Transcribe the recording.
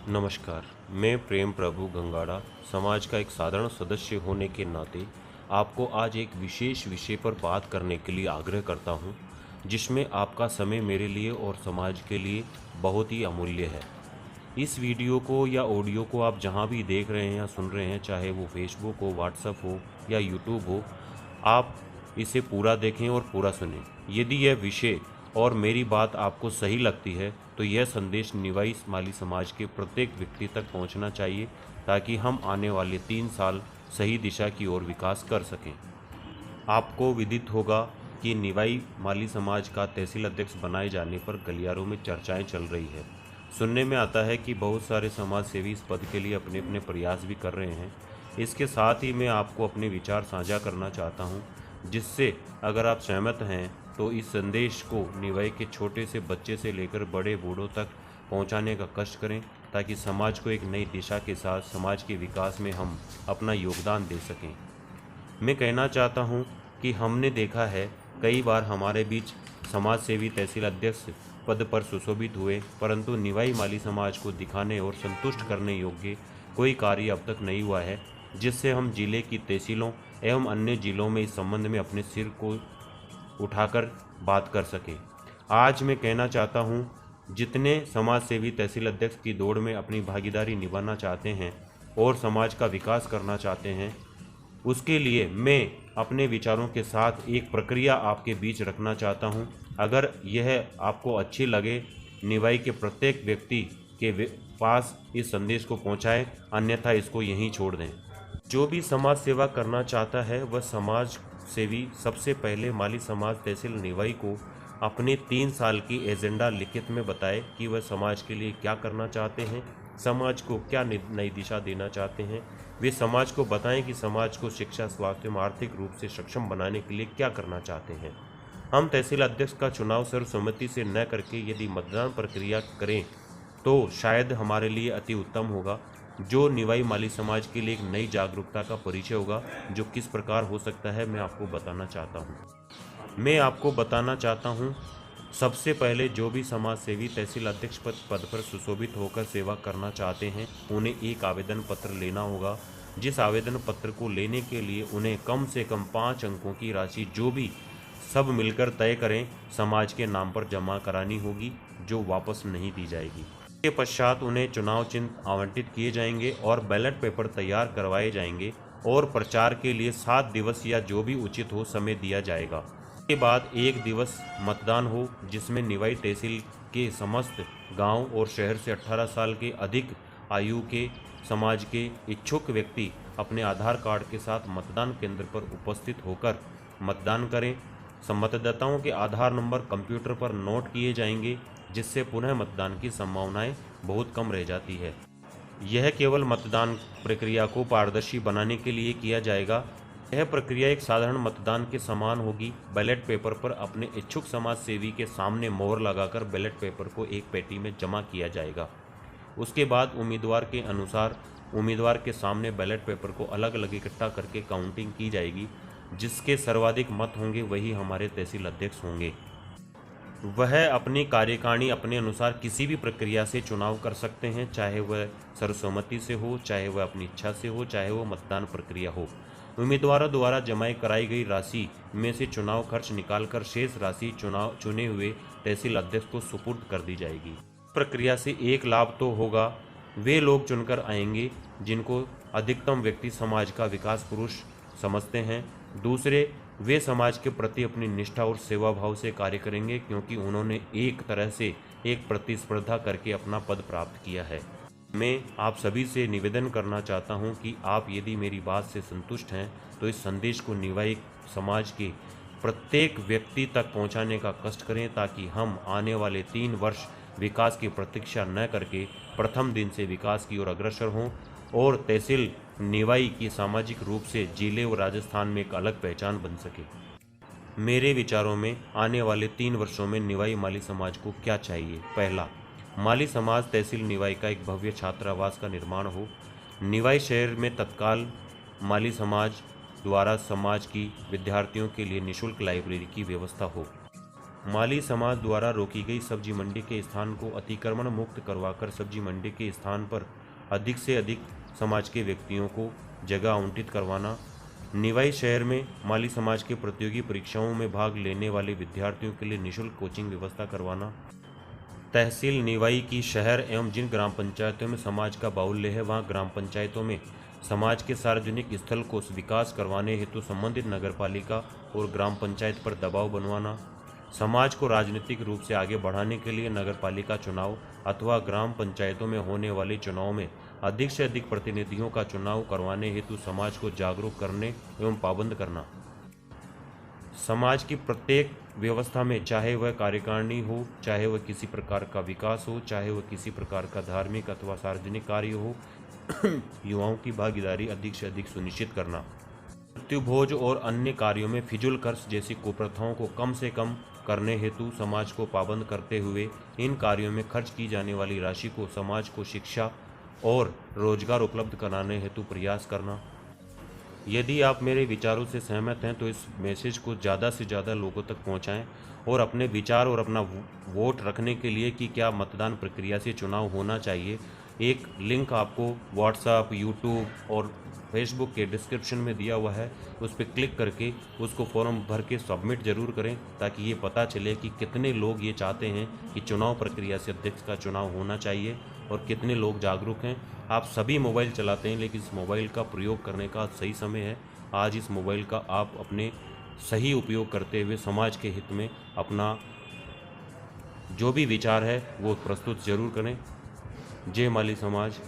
नमस्कार। मैं प्रेम प्रभु गंगाड़ा समाज का एक साधारण सदस्य होने के नाते आपको आज एक विशेष विषय पर बात करने के लिए आग्रह करता हूं, जिसमें आपका समय मेरे लिए और समाज के लिए बहुत ही अमूल्य है। इस वीडियो को या ऑडियो को आप जहां भी देख रहे हैं या सुन रहे हैं, चाहे वो फेसबुक हो, व्हाट्सएप हो या यूट्यूब हो, आप इसे पूरा देखें और पूरा सुनें। यदि यह विषय और मेरी बात आपको सही लगती है तो यह संदेश निवाई माली समाज के प्रत्येक व्यक्ति तक पहुंचना चाहिए, ताकि हम आने वाले 3 साल सही दिशा की ओर विकास कर सकें। आपको विदित होगा कि निवाई माली समाज का तहसील अध्यक्ष बनाए जाने पर गलियारों में चर्चाएं चल रही है। सुनने में आता है कि बहुत सारे समाज सेवी इस पद के लिए अपने अपने प्रयास भी कर रहे हैं। इसके साथ ही मैं आपको अपने विचार साझा करना चाहता हूं, जिससे अगर आप सहमत हैं तो इस संदेश को निवाई के छोटे से बच्चे से लेकर बड़े बूढ़ों तक पहुंचाने का कष्ट करें, ताकि समाज को एक नई दिशा के साथ समाज के विकास में हम अपना योगदान दे सकें। मैं कहना चाहता हूं कि हमने देखा है कई बार हमारे बीच समाज सेवी तहसील अध्यक्ष पद पर सुशोभित हुए, परंतु निवाई माली समाज को दिखाने और संतुष्ट करने योग्य कोई कार्य अब तक नहीं हुआ है, जिससे हम जिले की तहसीलों एवं अन्य जिलों में इस संबंध में अपने सिर को उठाकर बात कर सके। आज मैं कहना चाहता हूं, जितने समाज सेवी तहसील अध्यक्ष की दौड़ में अपनी भागीदारी निभाना चाहते हैं और समाज का विकास करना चाहते हैं, उसके लिए मैं अपने विचारों के साथ एक प्रक्रिया आपके बीच रखना चाहता हूं। अगर यह आपको अच्छी लगे, निवाई के प्रत्येक व्यक्ति के पास इस संदेश को पहुंचाएं, अन्यथा इसको यहीं छोड़ दें। जो भी समाज सेवा करना चाहता है वह समाज सेवी सबसे पहले माली समाज तहसील निवाई को अपने 3 साल की एजेंडा लिखित में बताए कि वह समाज के लिए क्या करना चाहते हैं, समाज को क्या नई दिशा देना चाहते हैं। वे समाज को बताएं कि समाज को शिक्षा, स्वास्थ्य एवं आर्थिक रूप से सक्षम बनाने के लिए क्या करना चाहते हैं। हम तहसील अध्यक्ष का चुनाव सर्वसम्मति से न करके यदि मतदान प्रक्रिया करें तो शायद हमारे लिए अति उत्तम होगा, जो निवाई माली समाज के लिए एक नई जागरूकता का परिचय होगा। जो किस प्रकार हो सकता है मैं आपको बताना चाहता हूँ। सबसे पहले जो भी समाज सेवी तहसील अध्यक्ष पद पर सुशोभित होकर सेवा करना चाहते हैं, उन्हें एक आवेदन पत्र लेना होगा। जिस आवेदन पत्र को लेने के लिए उन्हें कम से कम 5 अंकों की राशि जो भी सब मिलकर तय करें समाज के नाम पर जमा करानी होगी, जो वापस नहीं दी जाएगी। के पश्चात उन्हें चुनाव चिन्ह आवंटित किए जाएंगे और बैलेट पेपर तैयार करवाए जाएंगे और प्रचार के लिए 7 दिवस या जो भी उचित हो समय दिया जाएगा। इसके बाद 1 दिवस मतदान हो, जिसमें निवाई तहसील के समस्त गांव और शहर से 18 साल के अधिक आयु के समाज के इच्छुक व्यक्ति अपने आधार कार्ड के साथ मतदान केंद्र पर उपस्थित होकर मतदान करें। मतदाताओं के आधार नंबर कंप्यूटर पर नोट किए जाएंगे, जिससे पुनः मतदान की संभावनाएं बहुत कम रह जाती है। यह केवल मतदान प्रक्रिया को पारदर्शी बनाने के लिए किया जाएगा। यह प्रक्रिया एक साधारण मतदान के समान होगी। बैलेट पेपर पर अपने इच्छुक समाज सेवी के सामने मोहर लगाकर बैलेट पेपर को एक पेटी में जमा किया जाएगा। उसके बाद उम्मीदवार के अनुसार उम्मीदवार के सामने बैलेट पेपर को अलग अलग इकट्ठा करके काउंटिंग की जाएगी। जिसके सर्वाधिक मत होंगे वही हमारे तहसील अध्यक्ष होंगे। वह अपनी कार्यकारिणी अपने अनुसार किसी भी प्रक्रिया से चुनाव कर सकते हैं, चाहे वह सर्वसम्मति से हो, चाहे वह अपनी इच्छा से हो, चाहे वह मतदान प्रक्रिया हो। उम्मीदवारों द्वारा जमा कराई गई राशि में से चुनाव खर्च निकालकर शेष राशि चुने हुए तहसील अध्यक्ष को सुपुर्द कर दी जाएगी। प्रक्रिया से एक लाभ तो होगा, वे लोग चुनकर आएंगे जिनको अधिकतम व्यक्ति समाज का विकास पुरुष समझते हैं। दूसरे, वे समाज के प्रति अपनी निष्ठा और सेवा भाव से कार्य करेंगे, क्योंकि उन्होंने एक तरह से एक प्रतिस्पर्धा करके अपना पद प्राप्त किया है। मैं आप सभी से निवेदन करना चाहता हूं कि आप यदि मेरी बात से संतुष्ट हैं तो इस संदेश को निवाई समाज के प्रत्येक व्यक्ति तक पहुंचाने का कष्ट करें, ताकि हम आने वाले 3 वर्ष विकास की प्रतीक्षा न करके प्रथम दिन से विकास की ओर अग्रसर हों और तहसील निवाई की सामाजिक रूप से जिले और राजस्थान में एक अलग पहचान बन सके। मेरे विचारों में आने वाले 3 वर्षों में निवाई माली समाज को क्या चाहिए। पहला, माली समाज तहसील निवाई का एक भव्य छात्रावास का निर्माण हो। निवाई शहर में तत्काल माली समाज द्वारा समाज की विद्यार्थियों के लिए निःशुल्क लाइब्रेरी की व्यवस्था हो। माली समाज द्वारा रोकी गई सब्जी मंडी के स्थान को अतिक्रमण मुक्त करवाकर सब्जी मंडी के स्थान पर अधिक से अधिक समाज के व्यक्तियों को जगह आवंटित करवाना। निवाई शहर में माली समाज के प्रतियोगी परीक्षाओं में भाग लेने वाले विद्यार्थियों के लिए निःशुल्क कोचिंग व्यवस्था करवाना। तहसील निवाई की शहर एवं जिन ग्राम पंचायतों में समाज का बाहुल्य है वहां ग्राम पंचायतों में समाज के सार्वजनिक स्थल को विकास करवाने हेतु संबंधित नगरपालिका और ग्राम पंचायत पर दबाव बनवाना। समाज को राजनीतिक रूप से आगे बढ़ाने के लिए नगरपालिका चुनाव अथवा ग्राम पंचायतों में होने वाले चुनाव में अधिक से अधिक प्रतिनिधियों का चुनाव करवाने हेतु समाज को जागरूक करने एवं पाबंद करना। समाज की प्रत्येक व्यवस्था में, चाहे वह कार्यकारिणी हो, चाहे वह किसी प्रकार का विकास हो, चाहे वह किसी प्रकार का धार्मिक अथवा सार्वजनिक कार्य हो, युवाओं की भागीदारी अधिक से अधिक सुनिश्चित करना। मृत्युभोज और अन्य कार्यों में फिजूल खर्च जैसी कुप्रथाओं को कम से कम करने हेतु समाज को पाबंद करते हुए इन कार्यों में खर्च की जाने वाली राशि को समाज को शिक्षा और रोजगार उपलब्ध कराने हेतु प्रयास करना। यदि आप मेरे विचारों से सहमत हैं तो इस मैसेज को ज़्यादा से ज़्यादा लोगों तक पहुंचाएं और अपने विचार और अपना वोट रखने के लिए कि क्या मतदान प्रक्रिया से चुनाव होना चाहिए, एक लिंक आपको व्हाट्सएप, यूट्यूब और फेसबुक के डिस्क्रिप्शन में दिया हुआ है। उस पर क्लिक करके उसको फॉर्म भर के सबमिट ज़रूर करें ताकि ये पता चले कि कितने लोग ये चाहते हैं कि चुनाव प्रक्रिया से अध्यक्ष का चुनाव होना चाहिए और कितने लोग जागरूक हैं। आप सभी मोबाइल चलाते हैं, लेकिन इस मोबाइल का प्रयोग करने का सही समय है। आज इस मोबाइल का आप अपने सही उपयोग करते हुए समाज के हित में अपना जो भी विचार है वो प्रस्तुत जरूर करें। जय माली समाज।